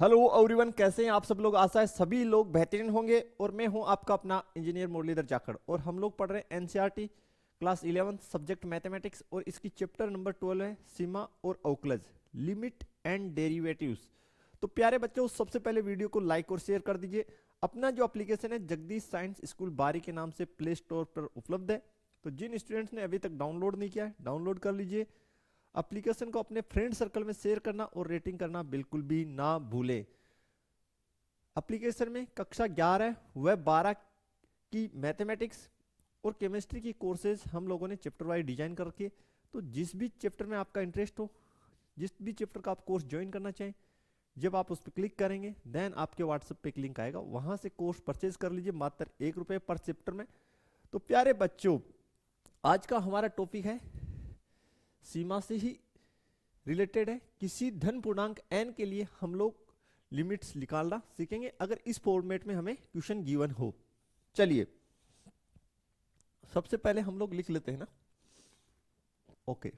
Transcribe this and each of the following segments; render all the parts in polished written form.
Hello everyone, कैसे हैं आप सब लोग। आशा है सभी लोग बेहतरीन होंगे। और मैं हूं आपका अपना इंजीनियर मुरलीधर जाखड़, और हम लोग पढ़ रहे हैं एनसीईआरटी क्लास 11 सब्जेक्ट मैथमेटिक्स, और इसकी चैप्टर नंबर 12 है सीमा और अवकलज, लिमिट एंड डेरिवेटिव्स। तो प्यारे बच्चों, सबसे पहले वीडियो को लाइक और शेयर कर दीजिए। अपना जो एप्लीकेशन है जगदीश साइंस स्कूल बारी के नाम से प्ले स्टोर पर उपलब्ध है। तो जिन स्टूडेंट्स ने अभी तक डाउनलोड नहीं किया है, डाउनलोड कर लीजिए। एप्लीकेशन को अपने फ्रेंड सर्कल में शेयर करना और रेटिंग करना बिल्कुल भी ना भूलें। एप्लीकेशन में कक्षा 11 व 12 की मैथमेटिक्स और केमिस्ट्री की कोर्सेज हम लोगों ने चैप्टर वाइज डिजाइन कर रखी है। तो जिस भी चैप्टर में आपका इंटरेस्ट हो, जिस भी चैप्टर का आप कोर्स ज्वाइन करना चाहें, जब आप उस पर क्लिक करेंगे देन आपके व्हाट्सएप पे एक लिंक आएगा, वहां से कोर्स परचेज कर लीजिए मात्र ₹1 पर चैप्टर में। तो प्यारे बच्चों, आज का हमारा टॉपिक है सीमा से ही रिलेटेड है। किसी धन पूर्णांक n के लिए हम लोग लिमिट्स निकालना सीखेंगे, अगर इस फॉर्मेट में हमें क्वेश्चन गिवन हो। चलिए सबसे पहले हम लोग लिख लेते हैं ना। ओके,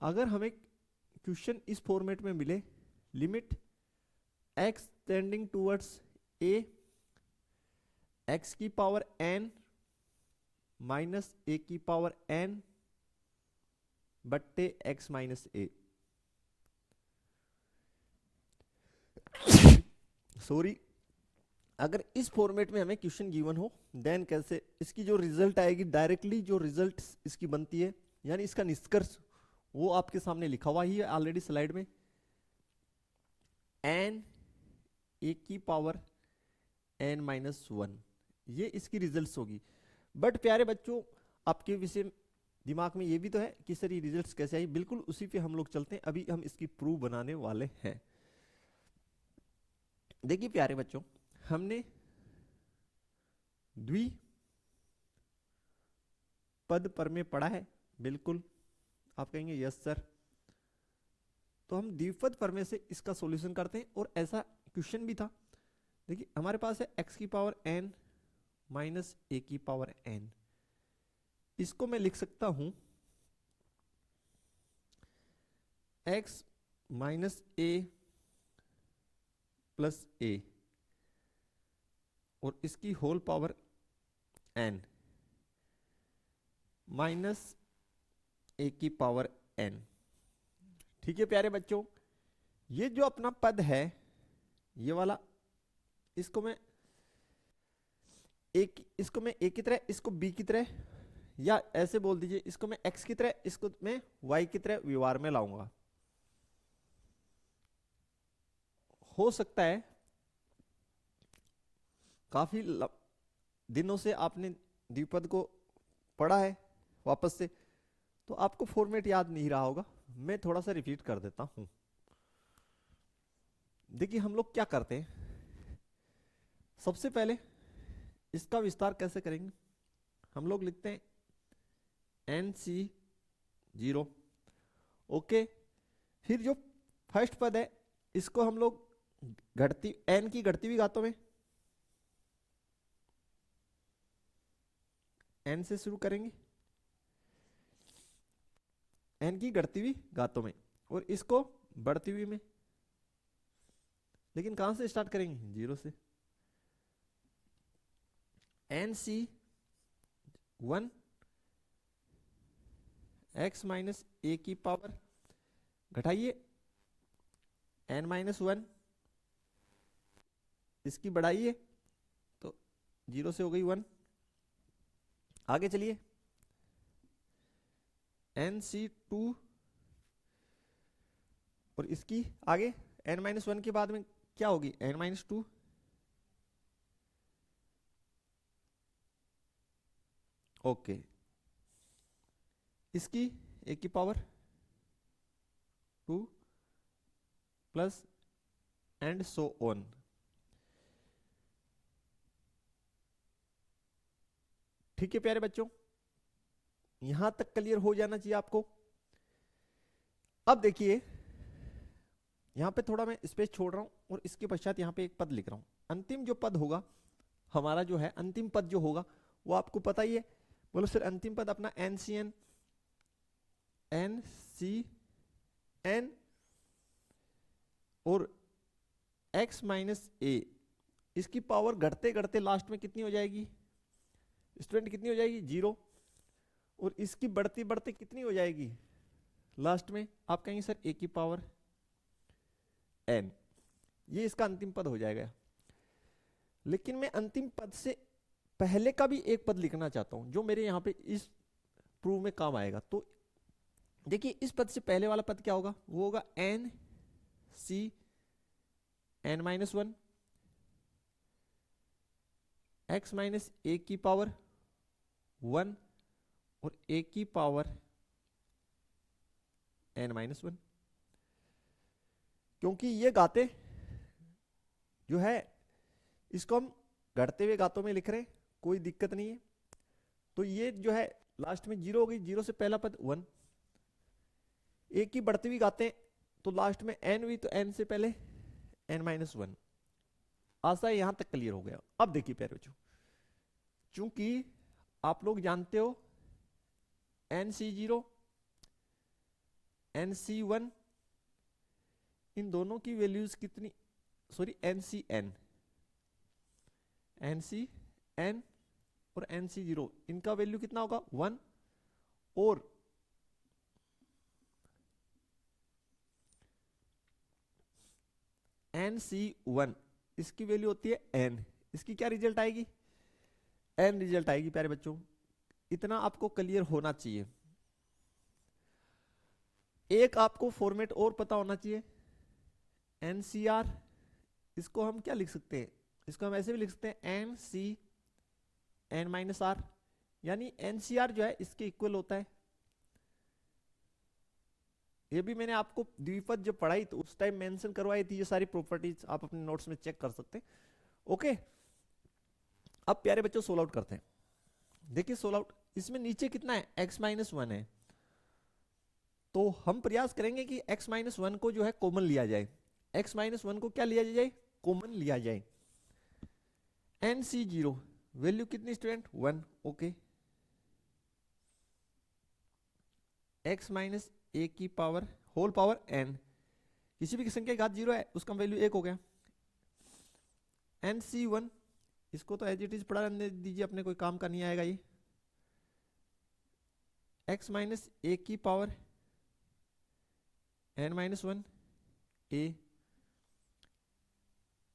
अगर हमें क्वेश्चन इस फॉर्मेट में मिले, limit x tending towards a x की पावर n माइनस a की पावर n बट्टे x माइनस a, सॉरी, अगर इस फॉर्मेट में हमें क्वेश्चन गिवन हो देन कैसे इसकी जो रिजल्ट आएगी, डायरेक्टली जो रिजल्ट इसकी बनती है, यानी इसका निष्कर्ष, वो आपके सामने लिखा हुआ ही है ऑलरेडी स्लाइड में। n a की पावर n माइनस 1, ये इसकी रिजल्ट्स होगी। बट प्यारे बच्चों, आपके विषय दिमाग में ये भी तो है कि सर ये रिजल्ट्स कैसे आई। बिल्कुल उसी पे हम लोग चलते हैं, अभी हम इसकी प्रूफ बनाने वाले हैं। देखिए प्यारे बच्चों, हमने द्वि पद पर में पढ़ा है, बिल्कुल आप कहेंगे यस सर। तो हम द्विपद प्रमेय से इसका सॉल्यूशन करते हैं, और ऐसा क्वेश्चन भी था। देखिए हमारे पास है x की पावर n माइनस a की पावर n, इसको मैं लिख सकता हूं x minus a plus a, और इसकी whole power n minus a की पावर n। ठीक है प्यारे बच्चों, ये जो अपना पद है ये वाला, इसको मैं a की तरह, इसको b की तरह, या ऐसे बोल दीजिए इसको मैं x की तरह, इसको मैं y की तरह व्यवहार में लाऊंगा। हो सकता है काफी दिनों से आपने द्विपद को पढ़ा है वापस से, तो आपको फॉर्मेट याद नहीं रहा होगा, मैं थोड़ा सा रिपीट कर देता हूं। देखिए हम लोग क्या करते हैं, सबसे पहले इसका विस्तार कैसे करेंगे। हम लोग लिखते हैं NC0। ओके, फिर जो फर्स्ट पद है इसको हम लोग घटती n की घटती हुई घातों में n से शुरू करेंगे, n की घटती हुई घातों में, और इसको बढ़ती हुई में। लेकिन कहां से स्टार्ट करेंगे, 0 से। NC1 x माइनस a की पावर घटाइए n माइनस 1, इसकी बढ़ाइए तो 0 से हो गई 1। आगे चलिए NC2, और इसकी आगे n माइनस 1 के बाद में क्या होगी, n माइनस 2। ओके, इसकी a की power 2 plus and so on. ठीक है प्यारे बच्चों, यहां तक क्लियर हो जाना चाहिए आपको। अब देखिए यहां पे थोड़ा मैं स्पेस छोड़ रहा हूं, और इसके पश्चात यहां पे एक पद लिख रहा हूं। अंतिम जो पद होगा हमारा, जो है अंतिम पद जो होगा वो आपको पता ही है। बोलो सर, अंतिम पद अपना NCN और x माइनस ए, इसकी पावर घटते घटते लास्ट में कितनी हो जाएगी स्टूडेंट, कितनी हो जाएगी 0, और इसकी बढ़ती बढ़ते कितनी हो जाएगी लास्ट में, आप कहेंगे सर a की पावर n, ये इसका अंतिम पद हो जाएगा। लेकिन मैं अंतिम पद से पहले का भी एक पद लिखना चाहता हूं जो मेरे यहां पे इस प्रूव में काम आएगा। तो देखिए इस पद से पहले वाला पद क्या होगा, वो होगा n c n minus one x minus ए की पावर 1 और a की पावर n माइनस वन। क्योंकि ये गाते जो है इसको हम घटते हुए गातों में लिख रहे हैं, कोई दिक्कत नहीं है। तो ये जो है लास्ट में 0 हो गई, 0 से पहला पद 1, एक ही बढ़ती हुई गाते हैं तो लास्ट में n हुई, तो n से पहले n माइनस वन। आशा है यहां तक क्लियर हो गया। अब देखिए प्यारे बच्चों, चूंकि आप लोग जानते हो nc0 nc1 इन दोनों की वैल्यूज कितनी, सॉरी ncn और nc0 इनका वैल्यू कितना होगा 1, और nc1 इसकी वैल्यू होती है n, इसकी क्या रिजल्ट आएगी n रिजल्ट आएगी। प्यारे बच्चों इतना आपको क्लियर होना चाहिए। एक आपको फॉर्मेट और पता होना चाहिए, NCR, इसको हम क्या लिख सकते हैं, इसको हम ऐसे भी लिख सकते हैं NC n माइनस आर, यानी NCR जो है इसके इक्वल होता है। ये भी मैंने आपको द्विपद जब पढ़ाई तो उस टाइम मेंशन करवाई थी, ये सारी प्रॉपर्टीज आप अपने नोट्स में चेक कर सकते हैं। ओके, अब प्यारे बच्चों सोल्व आउट करते हैं। देखिए सोल्व आउट, इसमें नीचे कितना है x माइनस वन है, तो हम प्रयास करेंगे कि x माइनस वन को जो है कॉमन लिया जाए। x माइनस वन को क्या लिया जाए, कॉमन लिया जाए। nc0 वैल्यू कितनी स्टूडेंट 1, ओके। x माइनस ए की पावर होल पावर n, किसी भी संख्या की घात 0 है उसका वैल्यू 1 हो गया। nc1 इसको तो एज इट इज पढ़ा रहने दीजिए, अपने कोई काम का नहीं आएगा ये। x माइनस ए की power n minus one a,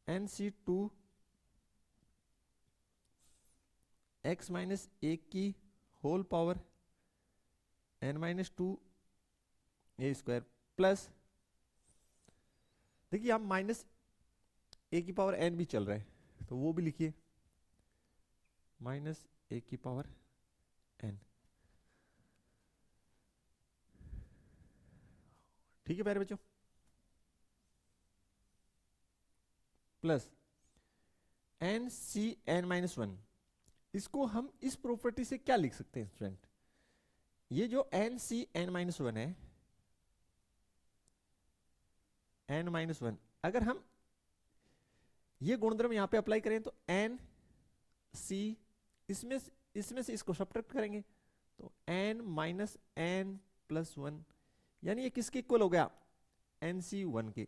nc2 x minus ए की whole power n minus two a square, plus देखिए हम माइनस ए की पावर n भी चल रहा है तो वो भी लिखिए, माइनस ए की पावर n। ठीक है प्यारे बच्चों, प्लस एन सी एन माइनस वन, इसको हम इस प्रॉपर्टी से क्या लिख सकते हैं स्टूडेंट, ये जो एन सी एन माइनस वन है, एन माइनस वन, अगर हम ये गुणधर्म यहां पे अप्लाई करें तो एन सी, इसमें से इसको सब्ट्रैक्ट करेंगे तो n minus n plus one, यानी ये किसके इक्वल हो गया, एन सी वन के।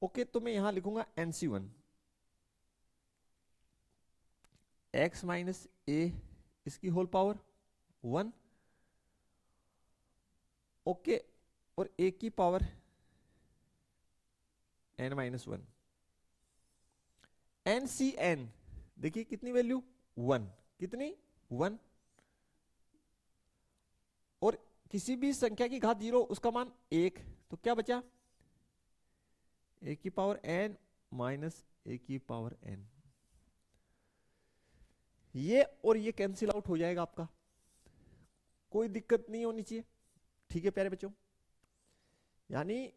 ओके, तो मैं यहां लिखूंगा n c one, x minus a इसकी होल पावर 1, ओके, और ए की power n minus one. N सी एन देखिए कितनी वैल्यू 1, कितनी 1, और किसी भी संख्या की घात 0 उसका मान 1, तो क्या बचा ए की पावर n माइनस ए की पावर n। ये और ये कैंसिल आउट हो जाएगा आपका, कोई दिक्कत नहीं होनी चाहिए। ठीक है प्यारे बच्चों, यानी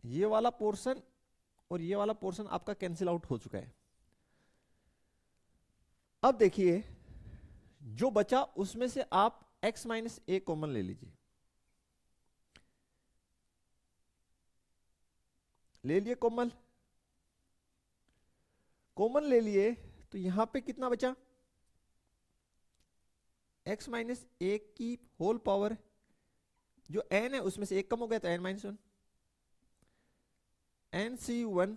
ये वाला पोर्शन और ये वाला पोर्शन आपका कैंसिल आउट हो चुका है। अब देखिए जो बचा उसमें से आप x माइनस ए कॉमन ले लीजिए, ले लिए कॉमन, कॉमन ले लिए तो यहां पे कितना बचा, x माइनस ए की होल पावर, जो n है उसमें से एक कम हो गया तो n minus one, n c one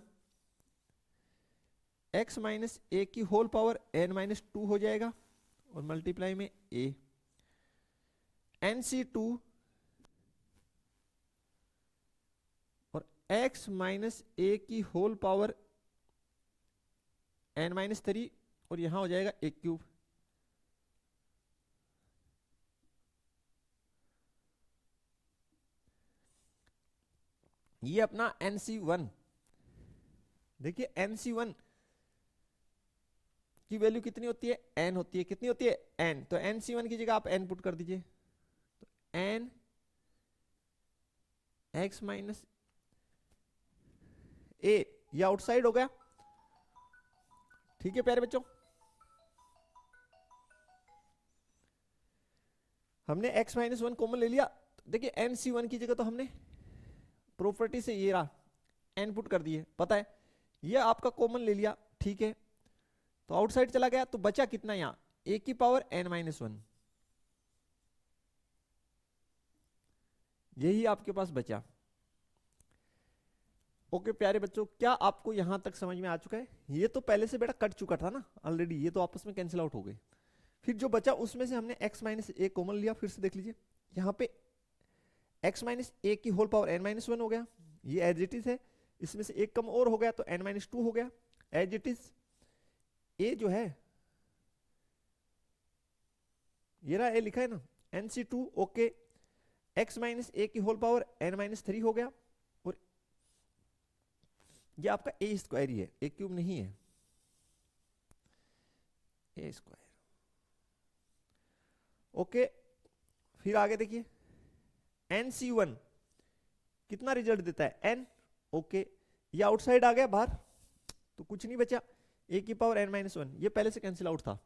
x minus ए की whole power n minus two हो जाएगा और मल्टीप्लाई में ए एन सी टू और एक्स माइनस ए की whole power n minus three और यहां हो जाएगा ए क्यूब। ये अपना NC1, देखिए NC1 की वैल्यू कितनी होती है, n होती है, कितनी होती है n, तो NC1 की जगह आप n पुट कर दीजिए, तो n x माइनस ए, ये आउटसाइड हो गया। ठीक है प्यारे बच्चों, हमने x माइनस वन कॉमन ले लिया। देखिए NC1 की जगह तो हमने प्रॉपर्टी से ये रहा n पुट कर दिए, पता है ये आपका कॉमन ले लिया, ठीक है, तो आउटसाइड चला गया, तो बचा कितना यहां a की पावर n माइनस वन, यही आपके पास बचा। ओके प्यारे बच्चों, क्या आपको यहां तक समझ में आ चुका है? ये तो पहले से बेटा कट चुका था ना ऑलरेडी, ये तो आपस में कैंसिल आउट हो गए। फिर जो बचा उसमें से हमने x माइनस ए कॉमन लिया, फिर से देख लीजिए यहाँ पे x माइनस ए की whole power n minus one हो गया, ये एज इट इज है, इसमें से एक कम और हो गया तो n माइनस टू हो गया एज इट इज। ए जो है ये रहा, ए लिखा है ना NC2, ओके, x माइनस ए की whole power n minus three हो गया और ये आपका ए स्क्वायर ही है, ए क्यूब नहीं है, ए स्क्वायर। ओके, फिर आगे देखिए NC1 कितना रिजल्ट देता है n, ओके, ये आउटसाइड आ गया बाहर, तो कुछ नहीं बचा, a की पावर n माइनस वन, ये पहले से कैंसिल आउट था।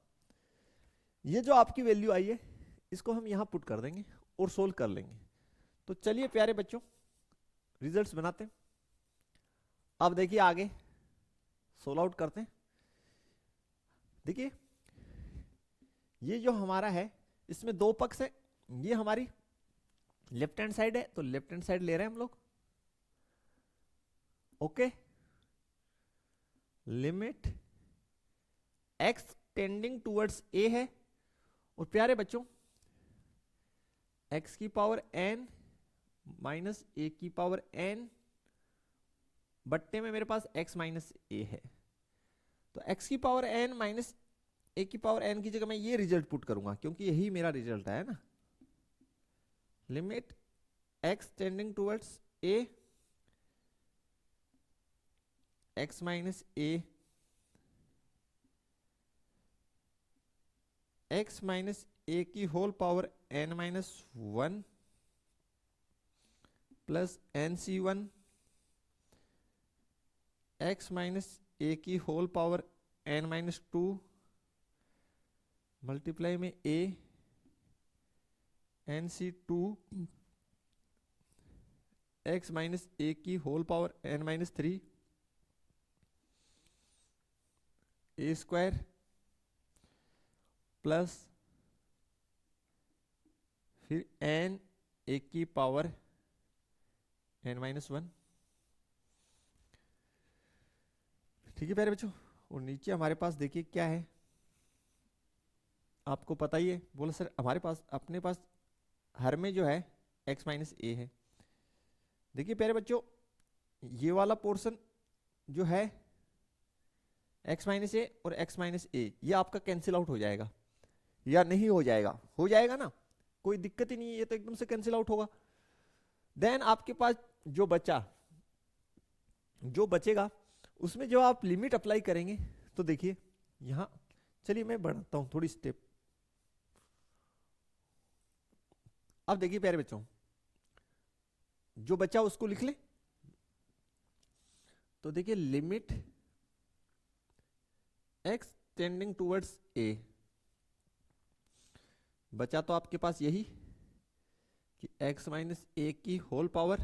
ये जो आपकी वैल्यू आई है इसको हम यहां पुट कर देंगे और सोल्व कर लेंगे। तो चलिए प्यारे बच्चों रिजल्ट्स बनाते हैं। अब देखिए आगे सोल्व आउट करते हैं। देखिए ये जो हमारा है इसमें दो पक्ष है, ये हमारी लेफ्ट हैंड साइड है, तो लेफ्ट हैंड साइड ले रहे हैं हम लोग, okay, limit x tending towards a है, और प्यारे बच्चों x की पावर n माइनस a की पावर n बट्टे में मेरे पास x माइनस a है, तो x की पावर n माइनस a की पावर n की जगह मैं ये रिजल्ट पुट करूंगा क्योंकि यही मेरा रिजल्ट है ना, limit x tending towards a x minus a x minus a की whole power n minus one plus NC1 x minus a की whole power n minus two multiply में a NC2 x minus a की whole power n minus three a square plus फिर n a की power n minus one. ठीक है प्यारे बच्चों, और नीचे हमारे पास देखिए क्या है, आपको पता ही है, बोले सर हमारे पास अपने पास हर में जो है x माइनस ए है। देखिए प्यारे बच्चों ये वाला पोर्शन जो है x माइनस ए और x माइनस ए, ये आपका कैंसिल आउट हो जाएगा या नहीं हो जाएगा, हो जाएगा ना, कोई दिक्कत ही नहीं है, ये तो एकदम से कैंसिल आउट होगा। देन आपके पास जो बचेगा उसमें जो आप लिमिट अप्लाई करेंगे, तो देखिए यहां, चलिए मैं बढ़ाता हूं थोड़ी स्टेप। अब देखिए प्यारे बच्चों जो बचा उसको लिख ले, तो देखिए limit x tending towards a, बचा तो आपके पास यही कि x माइनस ए की whole power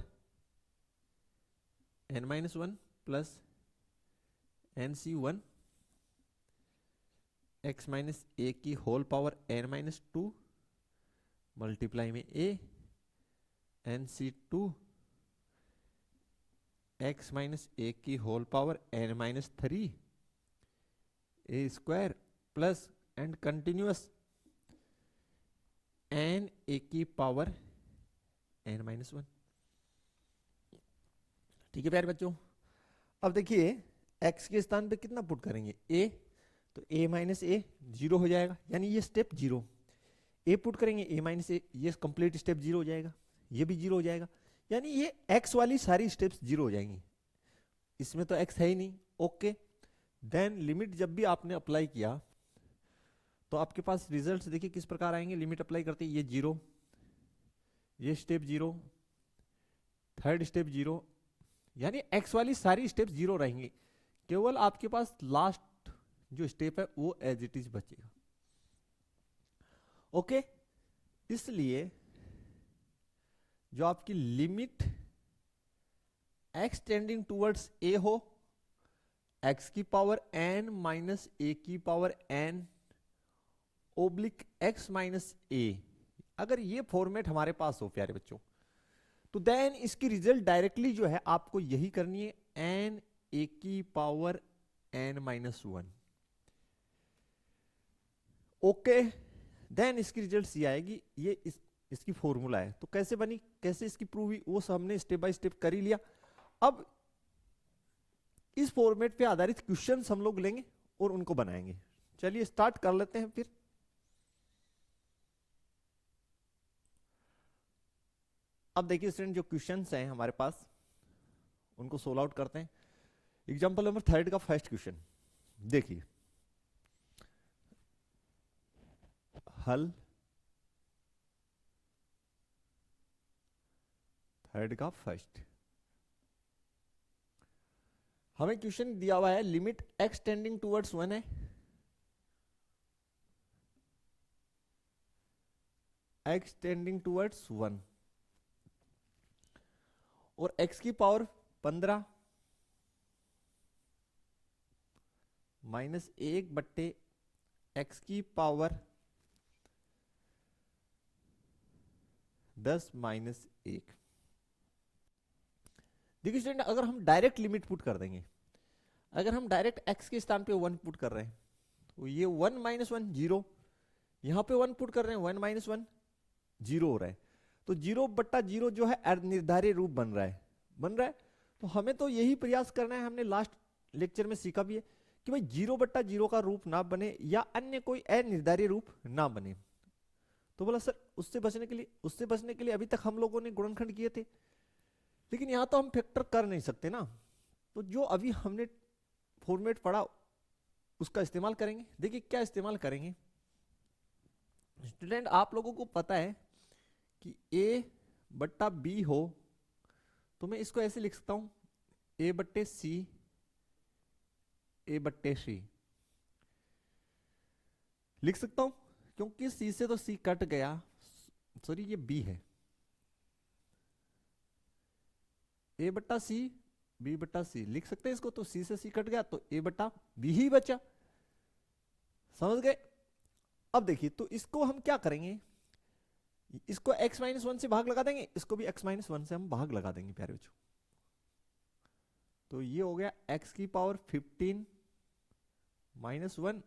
n minus one plus NC1 x minus ए की whole power n minus two multiply में a NC2 x माइनस ए की whole power n minus three a square plus and continuous n a की power n minus one. ठीक है प्यारे बच्चों, अब देखिए x के स्थान पे कितना पुट करेंगे a, तो a माइनस ए जीरो हो जाएगा, यानी ये स्टेप जीरो। a पुट करेंगे a माइनस ए, ये कंप्लीट स्टेप जीरो हो जाएगा, ये भी जीरो हो जाएगा, यानी ये x वाली सारी स्टेप्स जीरो हो जाएंगी। इसमें तो x है ही नहीं। ओके, देन लिमिट जब भी आपने अप्लाई किया तो आपके पास रिजल्ट्स देखिए किस प्रकार आएंगे। लिमिट अप्लाई करते ये जीरो, ये step zero, third step zero, यानी x वाली सारी स्टेप जीरो रहेंगी। केवल आपके पास लास्ट जो स्टेप है वो एज इट इज बचेगा। ओके, इसलिए जो आपकी limit x tending towards a हो, x की पावर n माइनस ए की power n oblique x minus a, अगर ये फॉर्मेट हमारे पास हो प्यारे बच्चों, तो देन इसकी रिजल्ट डायरेक्टली जो है आपको यही करनी है, n ए की power n minus one. Okay, then इसकी रिजल्ट ये आएगी, ये इसकी फॉर्मूला है। तो कैसे बनी, कैसे इसकी प्रूव हुई, वो हमने स्टेप बाय स्टेप कर ही लिया। अब इस फॉर्मेट पे आधारित क्वेश्चंस हम लोग लेंगे और उनको बनाएंगे। चलिए स्टार्ट कर लेते हैं फिर। अब देखिए स्टूडेंट, जो क्वेश्चंस हैं हमारे पास उनको सोल्व आउट करते हैं। एग्जांपल नंबर थर्ड का फर्स्ट क्वेश्चन देखिए, हल थर्ड का फर्स्ट, हमें क्वेश्चन दिया हुआ है limit x tending towards one है, x टेंडिंग टूवर्ड्स वन, और x की पावर 15 माइनस एक बट्टे x की पावर 10 माइनस एक। देखिए स्टूडेंट, अगर हम डायरेक्ट लिमिट पुट कर देंगे, अगर हम डायरेक्ट x के स्थान पे 1 पुट कर रहे हैं तो ये 1 माइनस वन जीरो, यहां पे 1 पुट कर रहे हैं 1 माइनस वन जीरो हो रहा है, तो जीरो बट्टा जीरो जो है निर्धारित रूप बन रहा है। तो हमें तो यही प्रयास करना है, हमने लास्ट लेक्चर में सीखा भी है कि भाई जीरो बट्टा जीरो का रूप ना बने या अन्य कोई अनिर्धारित रूप ना बने। तो बोला सर उससे बचने के लिए अभी तक हम लोगों ने गुणनखंड किए थे, लेकिन यहां तो हम फैक्टर कर नहीं सकते ना, तो जो अभी हमने फॉर्मेट पढ़ा उसका इस्तेमाल करेंगे। देखिए क्या इस्तेमाल करेंगे स्टूडेंट, आप लोगों को पता है कि a बट्टा b हो तो मैं इसको ऐसे लिख सकता हूं, a बट्टे c, a बट्टे c लिख सकता हूं, क्योंकि c से तो c कट गया, सॉरी ये b है, a बट्टा c b बट्टा c लिख सकते हैं इसको, तो c से c कट गया तो a बट्टा b ही बचा। समझ गए? अब देखिए तो इसको हम क्या करेंगे, इसको x माइनस वन से भाग लगा देंगे, इसको भी x माइनस वन से हम भाग लगा देंगे प्यारे बच्चों। तो ये हो गया x की पावर 15 माइनस वन,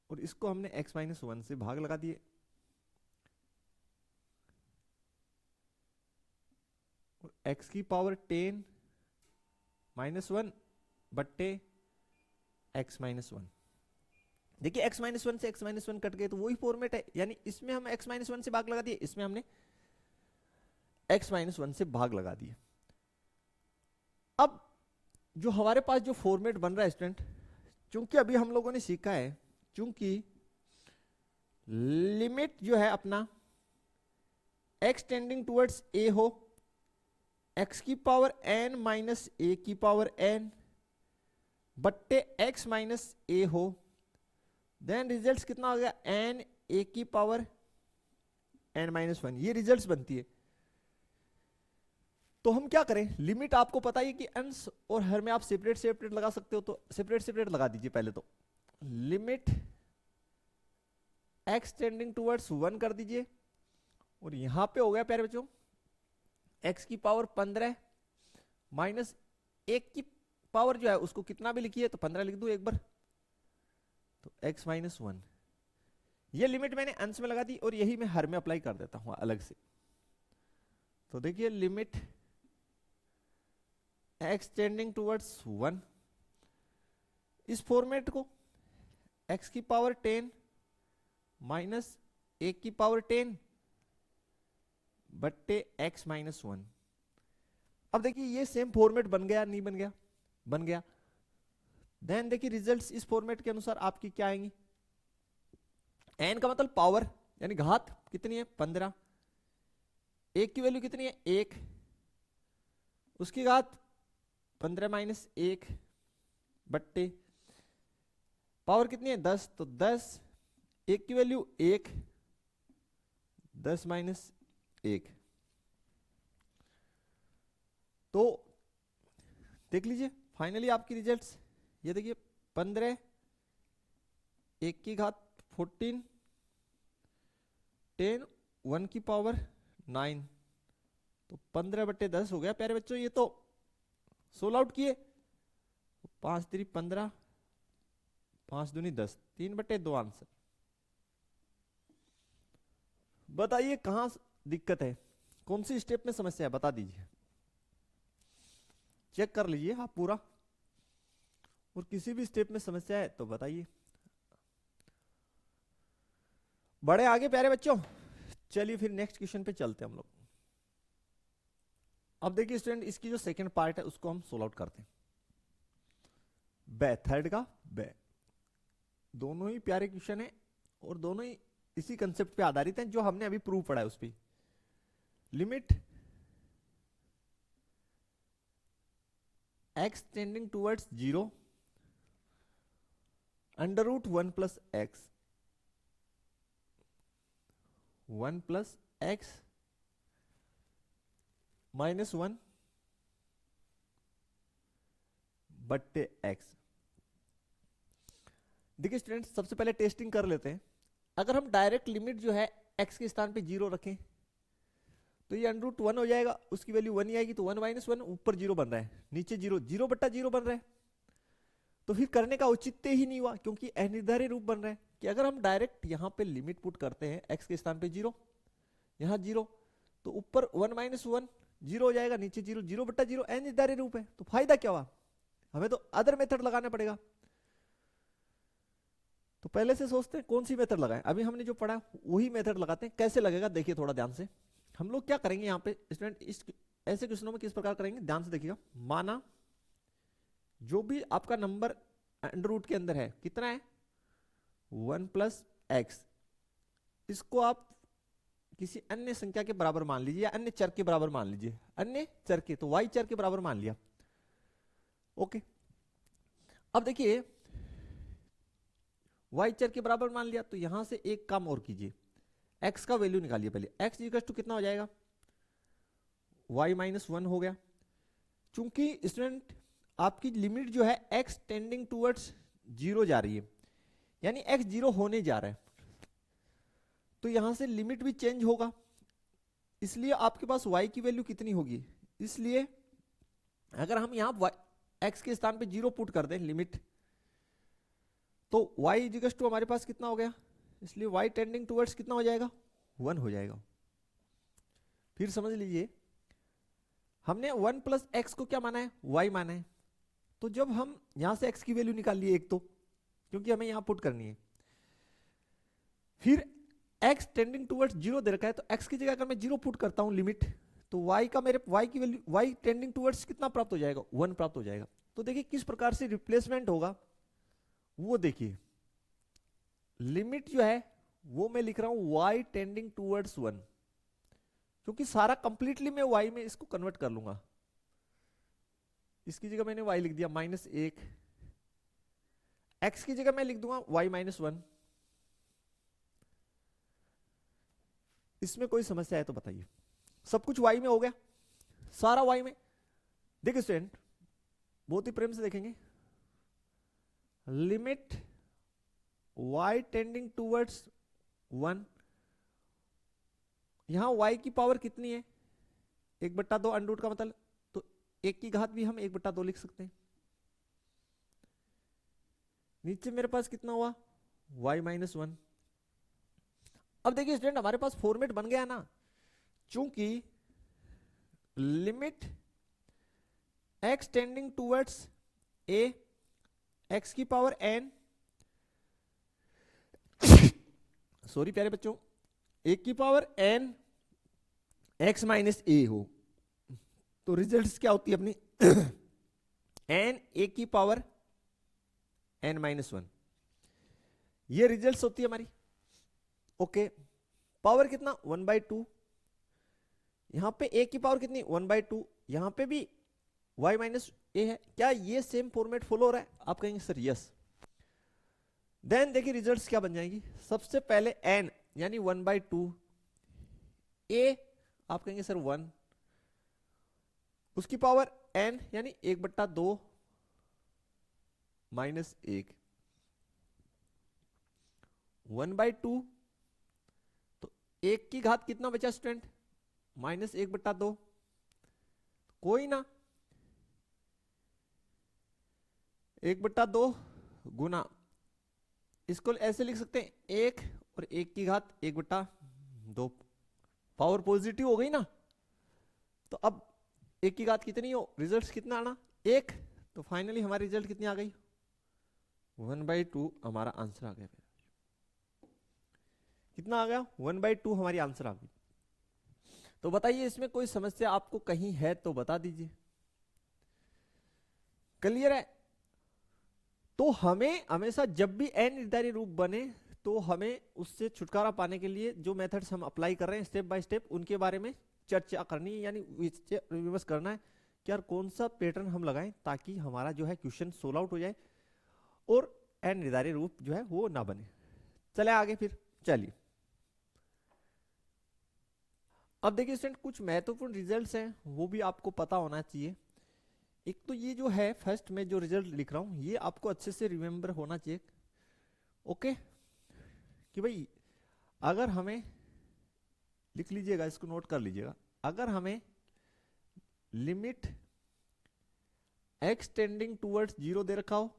और इसको हमने x माइनस वन से भाग लगा दिए, और x की पावर 10 माइनस वन बट्टे x माइनस वन। देखिए x माइनस वन से x माइनस वन कट गए तो वही फॉर्मेट है, यानी इसमें हम x माइनस वन से भाग लगा दिए, इसमें हमने x माइनस वन से भाग लगा दिए। अब जो हमारे पास जो फॉर्मेट बन रहा है स्टूडेंट, चूंकि अभी हम लोगों ने सीखा है, चूंकि लिमिट जो है अपना x टेंडिंग टुवर्ड्स a हो, x की पावर n माइनस a की पावर n बट्टे x माइनस a हो, देन रिजल्ट्स कितना हो गया n a की पावर n माइनस वन, ये रिजल्ट्स बनती है। तो हम क्या करें, लिमिट आपको पता है कि अंश और हर में आप सेपरेट लगा सकते हो, तो सेपरेट लगा दीजिए पहले। तो limit x tending towards one कर दीजिए, और यहां पे हो गया प्यारे बच्चों x की पावर 15 माइनस एक की पावर जो है उसको कितना भी लिखिए, तो 15 लिख दूं एक बार, तो x माइनस वन, ये लिमिट मैंने अंश में लगा दी और यही मैं हर में अप्लाई कर देता हूं अलग से। तो देखिए limit x tending towards one, इस फॉर्मेट को x की पावर 10 माइनस 1 की पावर 10 बट्टे x माइनस वन। अब देखिए ये सेम फॉर्मेट बन गया नहीं बन गया? बन गया। देन देखिए रिजल्ट्स इस फॉर्मेट के अनुसार आपकी क्या आएंगी, n का मतलब पावर यानी घात कितनी है 15, 1 की वैल्यू कितनी है 1, उसकी घात 15 माइनस 1 बट्टे पावर कितनी है 10, तो 10, 1 की वैल्यू 1, 10 माइनस 1। तो देख लीजिए फाइनली आपकी रिजल्ट्स, ये देखिए 15, 1 की घात 14, 10, 1 की पावर 9, तो 15 बट्टे 10 हो गया प्यारे बच्चों। ये तो सोल्व आउट किए, 5 3 15, 5 दूनी 10, 3 बट्टे 2 आंसर। बताइए कहां दिक्कत है, कौन सी स्टेप में समस्या है, बता दीजिए। चेक कर लीजिए आप पूरा, और किसी भी स्टेप में समस्या है तो बताइए। बड़े आगे प्यारे बच्चों, चलिए फिर नेक्स्ट क्वेश्चन पे चलते हैं हम लोग। अब देखिए स्टूडेंट, इसकी जो सेकंड पार्ट है उसको हम सोल्व आउट करते हैं। बे थर्ड का बे, दोनों ही प्यारे क्वेश्चन है और दोनों ही इसी कंसेप्ट पे आधारित हैं जो हमने अभी प्रूव पढ़ा है उस पर। Limit x tending towards 0 under root 1 plus X, 1 plus X minus 1 बट्टे एक्स। देखिए स्टूडेंट, सबसे पहले टेस्टिंग कर लेते हैं। अगर हम डायरेक्ट लिमिट जो है x के स्थान पे 0 रखें तो ये अंडर रूट 1 हो जाएगा, उसकी वैल्यू 1 ही आएगी, तो 1 माइनस 1, ऊपर 0 बन रहा है, नीचे 0, 0 बट्टा 0 बन रहा है। तो फिर करने का औचित्य ही नहीं हुआ, क्योंकि अनिर्धारित रूप बन रहा है कि अगर हम डायरेक्ट यहां पे लिमिट पुट करते हैं x के स्थान पे 0, यहां 0, तो ऊपर 1 माइनस 1 0 हो जाएगा, नीचे 0, 0 बट्टा 0 अनिर्धारित रूप है। तो फायदा क्या हुआ, हमें तो अदर मेथड लगाना पड़ेगा। तो पहले से सोचते हैं कौन सी मेथड लगाएं। अभी हमने जो पढ़ा वही मेथड लगाते हैं। कैसे लगेगा देखिए थोड़ा ध्यान से। हम लोग क्या करेंगे यहाँ पे स्टूडेंट, इस ऐसे क्वेश्चनों में किस प्रकार करेंगे, ध्यान से देखिएगा। माना जो भी आपका नंबर अंडर रूट के अंदर है कितना है 1 प्लस एक्स, इसको आप किसी अन्य संख्या के बराबर मान लीजिए या अन्य चर के बराबर मान लीजिए। अन्य चर के, तो y चर के बराबर मान लिया। ओके, अब देखिए y चर के बराबर मान लिया, तो यहां से एक काम और कीजिए, x का वैल्यू निकालिए। पहले x इक्वल टू कितना हो जाएगा, y माइनस 1 हो गया। चूंकि स्टूडेंट आपकी लिमिट जो है x टेंडिंग टूवर्ड्स 0 जा रही है, यानी x 0 होने जा रहा है, तो यहां से लिमिट भी चेंज होगा। इसलिए आपके पास y की वैल्यू कितनी होगी, इसलिए अगर हम यहां x के स्थान पे 0 पुट कर दें लिमिट, तो y इक्वल टू हमारे पास कितना हो गया, इसलिए y टेंडिंग टूवर्ड्स कितना हो जाएगा 1 हो जाएगा। फिर समझ लीजिए हमने 1 प्लस एक्स को क्या माना है, y माना है। तो जब हम यहां से x की वैल्यू निकाल लिए एक, तो क्योंकि हमें यहां पुट करनी है, फिर x टेंडिंग टूवर्ड्स 0 दे रखा है, तो x की जगह अगर मैं 0 पुट करता हूं लिमिट, तो y का मेरे y की वैल्यू y टेंडिंग टूवर्ड्स कितना प्राप्त हो जाएगा 1 प्राप्त हो जाएगा। तो देखिए किस प्रकार से रिप्लेसमेंट होगा वो देखिए। लिमिट जो है वो मैं लिख रहा हूं y टेंडिंग टूवर्ड्स 1, क्योंकि सारा कंप्लीटली मैं y में इसको कन्वर्ट कर लूंगा। इसकी जगह मैंने y लिख दिया -1, x की जगह मैं लिख दूंगा y -1। इसमें कोई समस्या है तो बताइए। सब कुछ y में हो गया, सारा y में। देखिए स्टूडेंट बहुत ही प्रेम से देखेंगे, लिमिट y टेंडिंग टूवर्ड्स 1, यहां y की पावर कितनी है 1/2 अंडर रूट का मतलब, तो 1 की घात भी हम 1/2 लिख सकते हैं। नीचे मेरे पास कितना हुआ y माइनस वन। अब देखिए स्टूडेंट हमारे पास फॉर्मेट बन गया ना, चूंकि limit x tending towards a x की पावर n, सॉरी प्यारे बच्चों, a की power n x minus a हो, तो रिजल्ट्स क्या होती है अपनी n a की पावर n माइनस वन, ये रिजल्ट्स होती है हमारी। ओके, पावर कितना 1/2, यहां पे a की पावर कितनी 1/2, यहां पे भी y माइनस ए है। क्या ये सेम फॉर्मेट फॉलो हो रहा है? आप कहेंगे सर यस। देन देखिए रिजल्ट्स क्या बन जाएंगी। सबसे पहले n यानी 1/2, a आप कहेंगे सर 1, उसकी पावर n यानी 1/2 माइनस 1, 1/2, तो 1 की घात कितना बचा स्टूडेंट माइनस 1/2, कोई ना 1/2 गुना, इसको ऐसे लिख सकते हैं 1 और 1 की घात 1/2, पावर पॉजिटिव हो गई ना। तो अब 1 की घात कितनी हो, रिजल्ट कितना आना 1, तो फाइनली हमारी रिजल्ट कितनी आ गई 1/2 हमारा आंसर आ गया। कितना आ गया 1/2 हमारी आंसर आ गई। तो बताइए इसमें कोई समस्या आपको कहीं है तो बता दीजिए। क्लियर है? तो हमें हमेशा जब भी अनिर्धारित रूप बने तो हमें उससे छुटकारा पाने के लिए जो मेथड्स हम अप्लाई कर रहे हैं स्टेप बाय स्टेप, उनके बारे में चर्चा करनी है, यानी विमर्श करना है कि यार कौन सा पैटर्न हम लगाएं ताकि हमारा जो है क्वेश्चन सोल्व आउट हो जाए और अनिर्धारित रूप जो है वो ना बने। चले आगे फिर, चलिए अब देखिए स्टूडेंट कुछ महत्वपूर्ण रिजल्ट्स हैं वो भी आपको पता होना चाहिए। एक तो ये जो है फर्स्ट में जो रिजल्ट लिख रहा हूं ये आपको अच्छे से रिमेंबर होना चाहिए। ओके, कि भाई अगर हमें, लिख लीजिएगा इसको नोट कर लीजिएगा, अगर हमें लिमिट x टेंडिंग टूवर्ड्स 0 दे रखा हो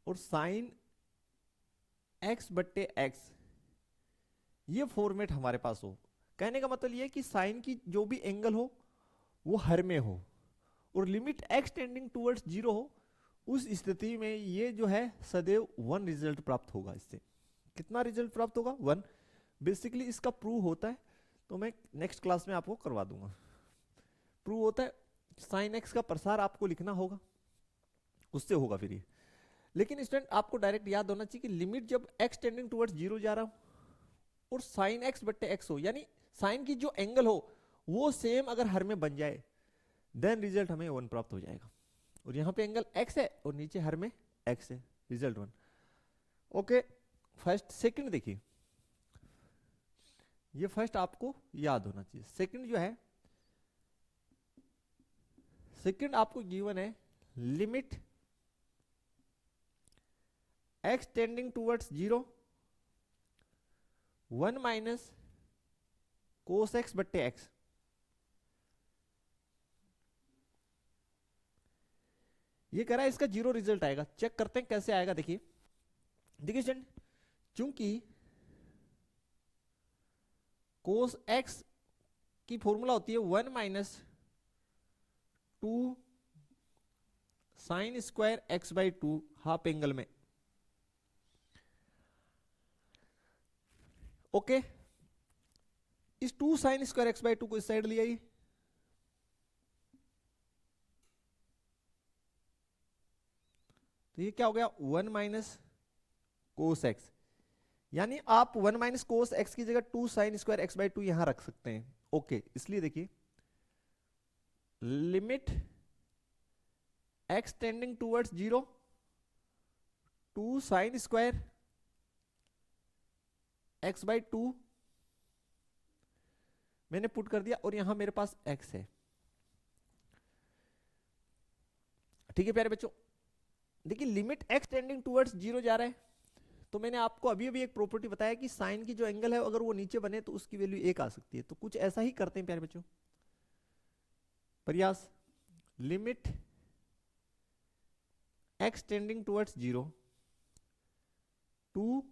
और साइन x/x ये फॉर्मेट हमारे पास हो, कहने का मतलब ये है कि साइन की जो भी एंगल हो वो हर में हो और लिमिट x टेंडिंग टूवर्ड्स 0 हो, उस स्थिति में ये जो है सदैव 1 रिजल्ट प्राप्त होगा। इससे कितना रिजल्ट प्राप्त होगा 1। बेसिकली इसका प्रूव होता है, तो मैं नेक्स्ट क्लास में आपको करवा दूंगा। प्रूव होता है साइन x का प्रसार आपको लिखना होगा, उससे होगा फिर ये। लेकिन स्टूडेंट आपको डायरेक्ट याद होना चाहिए कि लिमिट जब x टेंडिंग टुवर्ड्स 0 जा रहा हो और साइन x/x हो, यानी साइन की जो एंगल हो वो सेम अगर हर में बन जाए देन रिजल्ट हमें 1 प्राप्त हो जाएगा। और यहां पे एंगल x है और नीचे हर में x है, रिजल्ट 1। ओके, फर्स्ट सेकंड देखिए, ये फर्स्ट आपको याद होना चाहिए। सेकंड जो है, सेकंड आपको गिवन है limit x tending towards 0 1 minus cos x/x, ये कह रहा है इसका 0 रिजल्ट आएगा। चेक करते हैं कैसे आएगा। देखिए देखिए स्टूडेंट, चूंकि कोस x की फॉर्मूला होती है 1 minus 2 sine square x/2 half angle में। ओके, इस 2 साइन स्क्वायर x/2 को इस साइड ले आइए, तो ये क्या हो गया 1 माइनस कोस x, यानी आप 1 माइनस कोस x की जगह 2 साइन स्क्वायर x/2 यहां रख सकते हैं। ओके, इसलिए देखिए limit x tending towards 0 2 sine square x/2 मैंने पुट कर दिया और यहां मेरे पास x है। ठीक है प्यारे बच्चों, देखिए लिमिट x टेंडिंग टूवर्ड्स 0 जा रहा है, तो मैंने आपको अभी अभी एक प्रॉपर्टी बताया कि साइन की जो एंगल है अगर वो नीचे बने तो उसकी वैल्यू 1 आ सकती है। तो कुछ ऐसा ही करते हैं प्यारे बच्चों, प्रयास limit x tending towards 0 two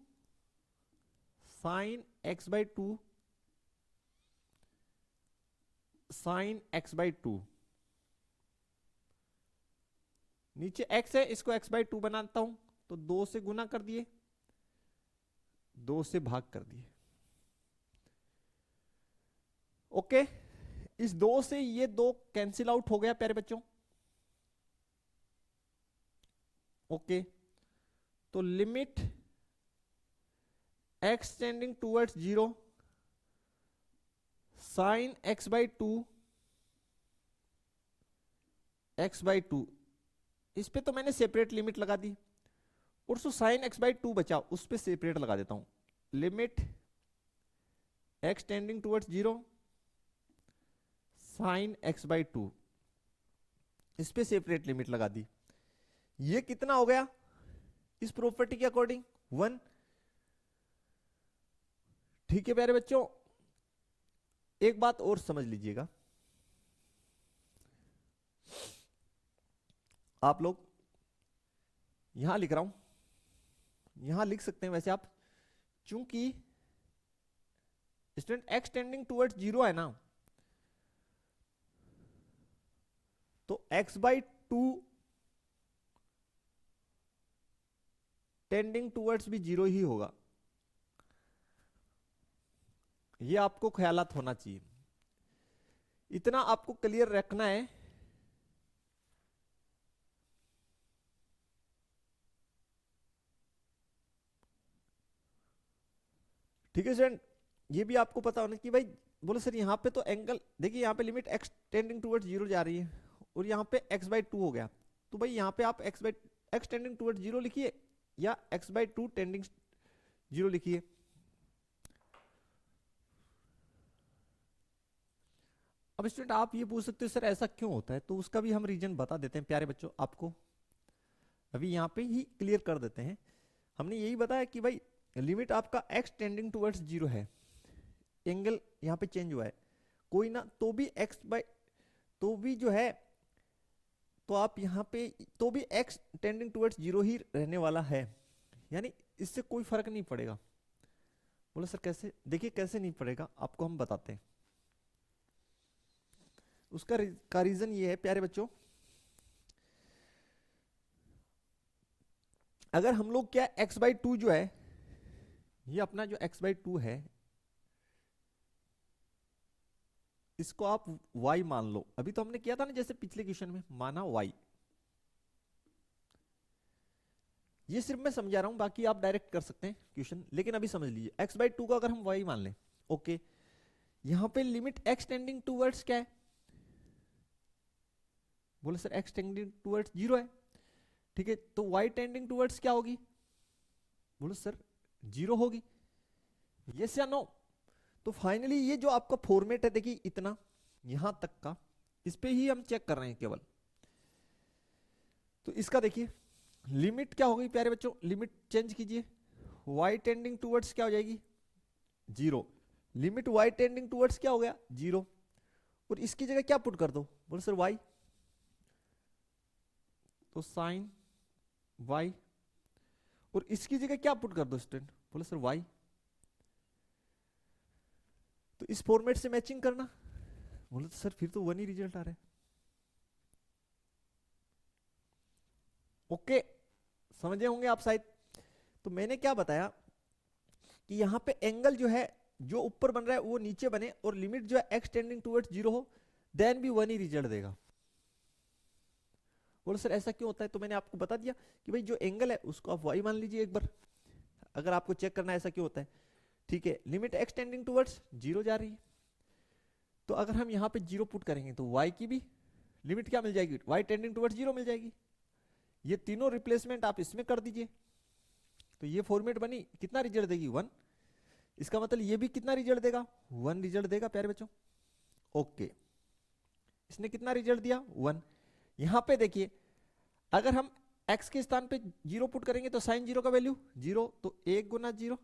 sine X by two sine X by two, नीचे x है, इसको x बाई टू बनाता हूं, तो 2 से गुना कर दिए, 2 से भाग कर दिए। ओके, इस 2 से ये 2 कैंसिल आउट हो गया प्यारे बच्चों। ओके, तो limit x tending towards 0 sine x by two X by two, इस पे तो मैंने सेपरेट लिमिट लगा दी, और so sine X by two बचा, उस पे सेपरेट लगा देता हूं। Limit x tending towards 0 sine X by two, इस पे सेपरेट लिमिट लगा दी। ये कितना हो गया इस प्रॉपर्टी के अकॉर्डिंग? 1। ठीक है प्यारे बच्चों, एक बात और समझ लीजिएगा, आप लोग यहां लिख रहा हूं, यहां लिख सकते हैं वैसे आप, चूंकि स्टूडेंट x टेंडिंग टूवर्ड्स 0 है ना, तो x by to tending towards भी 0 ही होगा। ये आपको ख्यालात होना चाहिए, इतना आपको क्लियर रखना है। ठीक है स्टूडेंट, ये भी आपको पता होना कि भाई, बोले सर यहाँ पे तो एंगल देखिए, यहाँ पे लिमिट x टेंडिंग टूवर्ड्स 0 जा रही है, और यहाँ पे x बाई टू हो गया, तो भाई यहाँ पे आप x टेंडिंग टूवर्ड्स 0 लिखिए, या x बाई टू टेंडिंग 0 लिखिए। अब स्टूडेंट आप ये पूछ सकते हो सर ऐसा क्यों होता है, तो उसका भी हम रीजन बता देते हैं प्यारे बच्चों आपको, अभी यहाँ पे ही क्लियर कर देते हैं। हमने यही बताया कि भाई लिमिट आपका x टेंडिंग टूवर्ड्स 0 है, एंगल यहाँ पे चेंज हुआ है कोई ना, तो भी x बाई, तो भी जो है, तो आप यहाँ पे तो भी x टेंडिंग टूवर्ड्स 0 ही रहने वाला है, यानी इससे कोई फर्क नहीं पड़ेगा। बोले सर कैसे? देखिए कैसे नहीं पड़ेगा, आपको हम बताते हैं। उसका का रीजन ये है प्यारे बच्चों, अगर हम लोग क्या x बाई टू जो है, ये अपना जो x बाई टू है, इसको आप y मान लो। अभी तो हमने किया था ना जैसे पिछले क्वेश्चन में, माना y, ये सिर्फ मैं समझा रहा हूं, बाकी आप डायरेक्ट कर सकते हैं क्वेश्चन, लेकिन अभी समझ लीजिए x बाई टू को अगर हम y मान लें, ओके, यहां पे लिमिट x टेंडिंग टूवर्ड्स क्या है? बोले सर x टेंडिंग टूवर्ड्स 0 है, ठीक है, तो y टेंडिंग टूवर्ड्स क्या होगी? बोले सर 0 होगी, यस या नो? तो फाइनली ये जो आपका फॉर्मेट है देखिए, इतना यहां तक का, इस पे ही हम चेक कर रहे हैं केवल। तो इसका देखिए लिमिट क्या हो गई प्यारे बच्चों, लिमिट चेंज कीजिए, y टेंडिंग टूवर्ड्स क्या हो जाएगी? 0। लिमिट y टेंडिंग टूवर्ड्स क्या हो गया? 0। और इसकी जगह क्या पुट कर दो? बोले सर y, तो साइन y, और इसकी जगह क्या पुट कर दो स्टूडेंट? बोले सर y। तो इस फॉर्मेट से मैचिंग करना, बोले तो सर फिर तो 1 ही रिजल्ट आ रहा है। ओके, समझे होंगे आप शायद। तो मैंने क्या बताया कि यहां पे एंगल जो है, जो ऊपर बन रहा है वो नीचे बने, और लिमिट जो है x टेंडिंग टूवर्ड्स 0 हो, देन भी 1 ही रिजल्ट देगा। बोले सर ऐसा क्यों होता है? तो मैंने आपको बता दिया कि भाई जो एंगल है उसको आप y मान लीजिए एक बार, अगर आपको चेक करना है ऐसा क्यों होता है। ठीक है, लिमिट x टेंडिंग टूवर्ड्स 0 जा रही है, तो अगर हम यहाँ पे 0 पुट करेंगे तो y की भी लिमिट क्या मिल जाएगी? y टेंडिंग टूवर्ड्स 0 मिल जाएगी। ये तीनों रिप्लेसमेंट आप इसमें कर दीजिए, तो ये फॉर्मेट बनी, कितना रिजल्ट देगी? 1। इसका मतलब ये भी कितना रिजल्ट देगा? 1 रिजल्ट देगा प्यारे बच्चों। ओके, इसने कितना रिजल्ट दिया? 1। यहां पे देखिए, अगर हम x के स्थान पे 0 पुट करेंगे तो साइन 0 का वैल्यू 0, तो 1 गुना 0,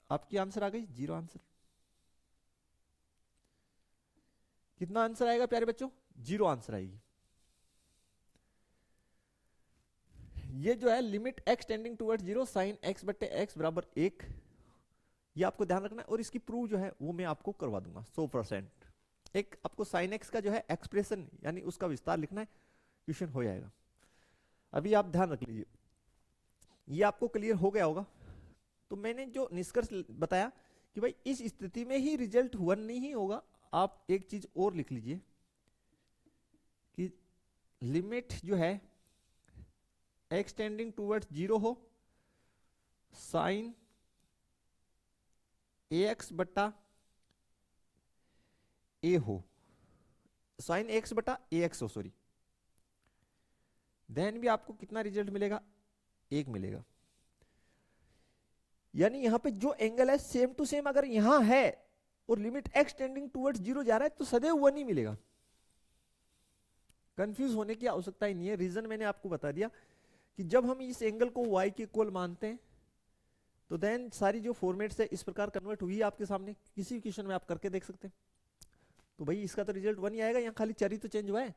आपकी आंसर आ गई 0 आंसर। कितना आंसर आएगा प्यारे बच्चों? 0 आंसर आएगी। ये जो है limit x tending towards zero sine x बटे एक्स बराबर 1, ये आपको ध्यान रखना है। और इसकी प्रूव जो है वो मैं आपको करवा दूंगा 100%। एक आपको साइन एक्स का जो है एक्सप्रेशन यानी उसका विस्तार लिखना है, क्वेश्चन हो जाएगा। अभी आप ध्यान रख लीजिए, ये आपको क्लियर हो गया होगा। तो मैंने जो निष्कर्ष बताया कि भाई इस स्थिति में ही रिजल्ट 1 नहीं होगा। आप एक चीज और लिख लीजिए कि लिमिट जो है एक्स टेंडिंग टूवर्ड्स जीरो हो साइन ए एक्स बटा ए हो, साइन एक्स बटा ए एक्स हो, सॉरी, देन भी आपको कितना रिजल्ट मिलेगा, 1 मिलेगा। यानी यहां पे जो एंगल है सेम टू सेम अगर यहां है और limit x tending towards zero जा रहा है तो सदैव 1 ही मिलेगा। कंफ्यूज होने की आवश्यकता ही नहीं है। रीजन मैंने आपको बता दिया कि जब हम इस एंगल को y के इक्वल मानते हैं तो देन सारी जो फॉर्मेट्स है इस प्रकार कन्वर्ट हुई है आपके सामने, किसी भी क्वेश्चन में आप करके देख सकते हैं। तो भाई इसका तो रिजल्ट 1 ही आएगा, यहाँ खाली चर ही तो चेंज हुआ है।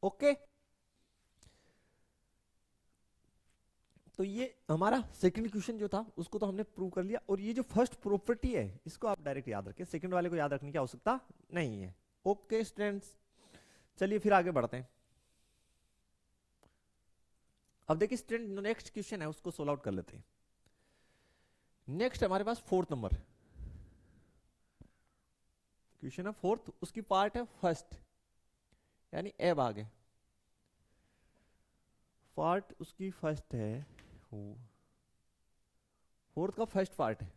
ओके, तो ये हमारा सेकंड क्वेश्चन जो था उसको तो हमने प्रूव कर लिया। और ये जो फर्स्ट प्रॉपर्टी है इसको आप डायरेक्ट याद रखें, सेकंड वाले को याद रखने की आवश्यकता नहीं है। ओके स्टूडेंट्स, चलिए फिर आगे बढ़ते हैं। अब देखिए स्टूडेंट, नेक्स्ट क्वेश्चन है उसको सोल्व आउट कर लेते हैं। नेक्स्ट हमारे पास 4th नंबर क्वेश्चन है, 4th, उसकी पार्ट है फर्स्ट यानी ए भाग है, पार्ट उसकी फर्स्ट है, 4th का फर्स्ट पार्ट है।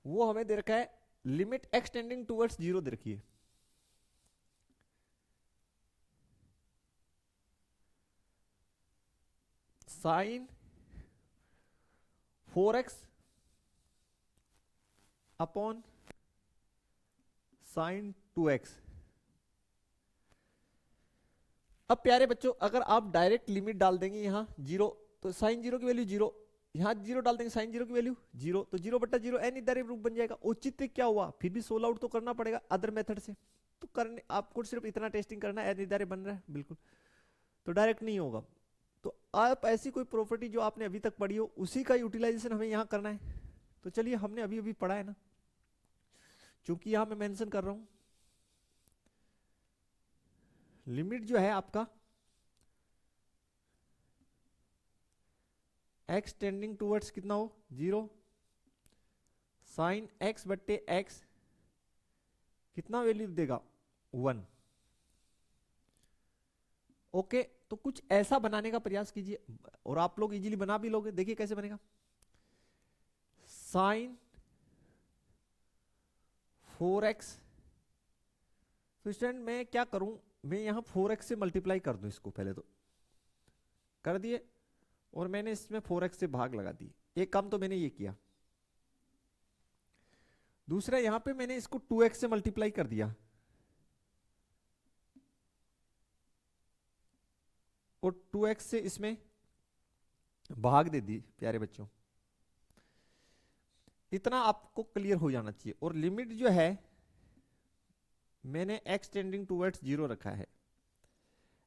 वो हमें दे रखा है limit x tending towards zero दे रखी है। Sine 4x upon sine 2x। अब प्यारे बच्चों अगर आप डायरेक्ट लिमिट डाल देंगे यहां जीरो तो साइन जीरो की वैल्यू जीरो, यहां जीरो डाल देंगे साइन जीरो की वैल्यू जीरो, तो जीरो बट्टा जीरो एन इधर रूप बन जाएगा। औचित्य क्या हुआ, फिर भी सोल्व आउट तो करना पड़ेगा अदर मेथड से। तो करने आपको सिर्फ इतना टेस्टिंग करना है, एन इधर बन रहा है बिल्कुल, तो डायरेक्ट नहीं होगा। तो आप ऐसी कोई प्रॉपर्टी जो आपने अभी तक पढ़ी हो उसी का यूटिलाइजेशन हमें यहां करना है। तो चलिए हमने अभी अभी पढ़ा है ना, चूंकि यहां मैं मेंशन कर रहा हूं लिमिट जो है आपका x टेंडिंग टूवर्ड्स कितना हो जीरो साइन x बट्टे x कितना वैल्यू देगा 1। ओके, तो कुछ ऐसा बनाने का प्रयास कीजिए और आप लोग इजीली बना भी लोगे। देखिए कैसे बनेगा, साइन 4x, तो स्टूडेंट मैं क्या करूं, मैं यहां 4x से मल्टीप्लाई कर दूं, इसको पहले तो कर दिए और मैंने इसमें 4x से भाग लगा दी। एक काम तो मैंने ये किया। दूसरा यहां पे मैंने इसको 2x से मल्टीप्लाई कर दिया और 2x से इसमें भाग दे दी। प्यारे बच्चों इतना आपको क्लियर हो जाना चाहिए। और लिमिट जो है मैंने x टेंडिंग टूवर्ड्स जीरो रखा है।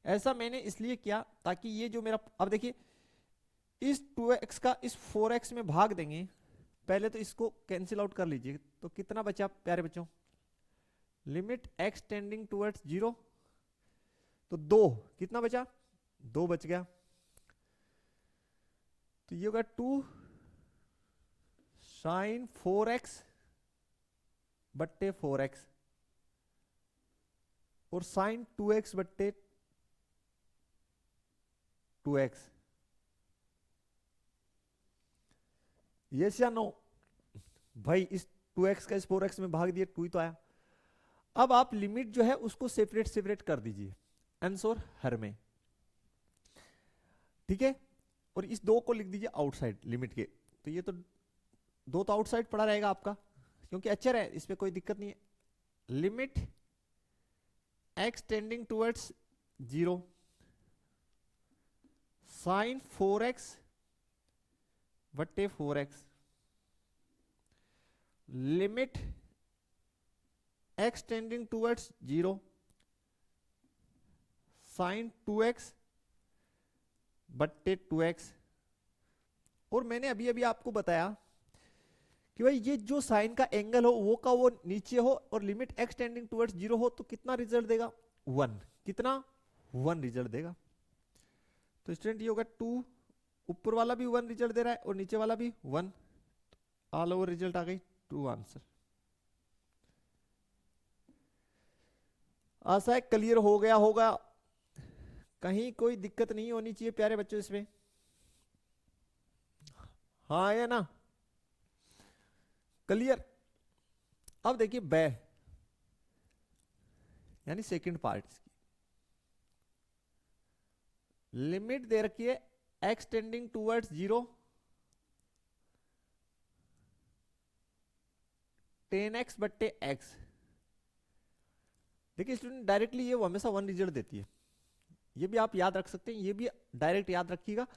ऐसा मैंने इसलिए किया ताकि ये जो मेरा, अब देखिए इस 2x का इस 4x में भाग देंगे, पहले तो इसको कैंसिल आउट कर लीजिए, तो कितना बचा प्यारे बच्चों, limit x tending towards zero, तो 2 कितना बचा, 2 बच गया। तो ये होगा 2 साइन 4x बट्टे 4x और साइन 2x बट्टे 2x। यस या नो भाई, इस 2x का इस 4x में भाग दिए 2 ही तो आया। अब आप लिमिट जो है उसको सेपरेट सेपरेट कर दीजिए अंश और हर में, ठीक है। और इस 2 को लिख दीजिए आउटसाइड लिमिट के, तो ये तो 2 तो आउटसाइड पड़ा रहेगा आपका क्योंकि अचर है, इसमें कोई दिक्कत नहीं है। Limit x tending towards zero sine 4x बट्टे 4x limit x tending towards zero sine 2x बट्टे 2x। और मैंने अभी अभी आपको बताया कि भाई ये जो साइन का एंगल हो वो का वो नीचे हो और लिमिट x टेंडिंग टुवर्ड्स 0 हो तो कितना रिजल्ट देगा 1। कितना 1 रिजल्ट देगा। तो स्टूडेंट ये होगा 2, ऊपर वाला भी 1 रिजल्ट दे रहा है और नीचे वाला भी 1, ऑल ओवर रिजल्ट आ गई 2 आंसर। आशा है क्लियर हो गया होगा, कहीं कोई दिक्कत नहीं होनी चाहिए प्यारे बच्चों इसमें। हाँ या ना, क्लियर। अब देखिए बै यानी सेकंड पार्ट इसकी लिमिट दे रखी है x टेंडिंग टूवर्ड्स 0, 10x बट्टे x। देखिए स्टूडेंट डायरेक्टली ये वो हमेशा 1 रिजल्ट देती है, ये भी आप याद रख सकते हैं, ये भी डायरेक्ट याद रखिएगा,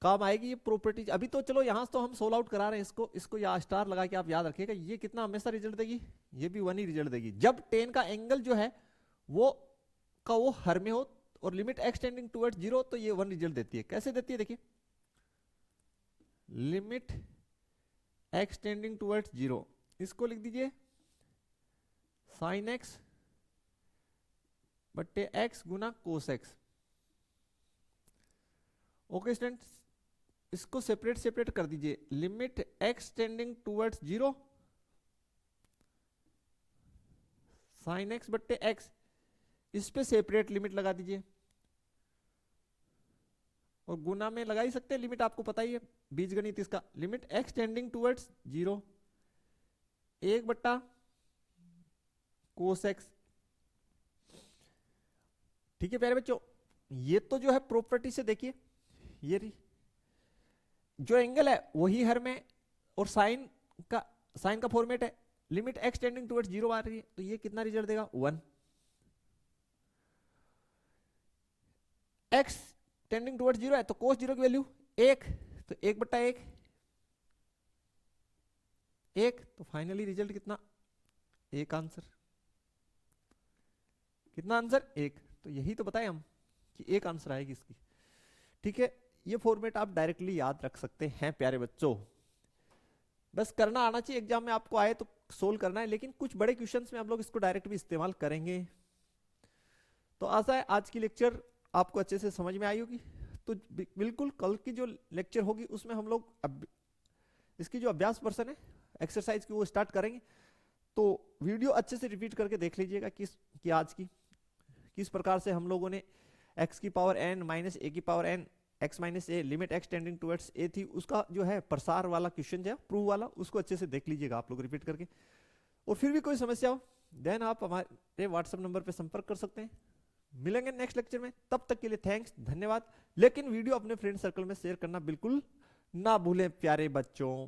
काम आएगी ये प्रॉपर्टीज। अभी तो चलो यहां तो हम सोल्व आउट करा रहे हैं इसको या स्टार लगा के आप याद रखिएगा, ये कितना हमेशा रिजल्ट देगी, ये भी 1 ही रिजल्ट देगी जब 10 का एंगल जो है वो हर में हो और लिमिट x टेंडिंग टुवर्ड्स 0 तो ये 1 रिजल्ट देती है। कैसे देती है देखिए, लिमिट x टेंडिंग टुवर्ड्स 0 इसको लिख दीजिए साइन x बट्टे x गुना कोस x। ओके स्टूडेंट, इसको सेपरेट कर दीजिए, limit x tending towards 0 sine x बट्टे x, इस पे सेपरेट लिमिट लगा दीजिए और गुना में लगा ही सकते हैं लिमिट, आपको पता ही है बीजगणित इसका। लिमिट x टेंडिंग टुवर्ड्स 0 1 बट्टा कोस x। ठीक है प्यारे बच्चों, ये तो जो है प्रॉपर्टी से देखिए, ये रही जो एंगल है वही हर में और साइन का फॉर्मेट है, लिमिट x टेंडिंग टुवर्ड्स 0 आ रही है तो ये कितना रिजल्ट देगा 1। x टेंडिंग टुवर्ड्स 0 है तो cos 0 की वैल्यू 1, तो 1 बट्टा 1 1, तो फाइनली रिजल्ट कितना 1 आंसर। कितना आंसर 1, तो यही तो बताए हम कि 1 आंसर आएगी इसकी। ठीक है, ये फॉर्मेट आप डायरेक्टली याद रख सकते हैं प्यारे बच्चों, बस करना आना चाहिए, एग्जाम में आपको आए तो सोल्व करना है, लेकिन कुछ बड़े क्वेश्चंस में हम लोग इसको डायरेक्ट भी इस्तेमाल करेंगे। तो आशा है आज की लेक्चर आपको अच्छे से समझ में आई होगी। तो बिल्कुल कल की जो लेक्चर होगी उसमें हम लोग इसकी जो अभ्यास पर्सन है एक्सरसाइज की वो स्टार्ट करेंगे। तो वीडियो अच्छे से रिपीट करके देख लीजिएगा कि आज की किस प्रकार से हम लोगों ने x की पावर n माइनस a की power n x minus a limit x tending towards a थी, उसका जो है प्रसार वाला क्वेश्चन है प्रूव वाला, उसको अच्छे से देख लीजिएगा आप लोग रिपीट करके। और फिर भी कोई समस्या हो देन आप हमारे व्हाट्सएप नंबर पे संपर्क कर सकते हैं। मिलेंगे नेक्स्ट लेक्चर में, तब तक के लिए थैंक्स, धन्यवाद। लेकिन वीडियो अपने फ्रेंड सर्कल में शेयर करना बिल्कुल ना भूलें प्यारे बच्चों।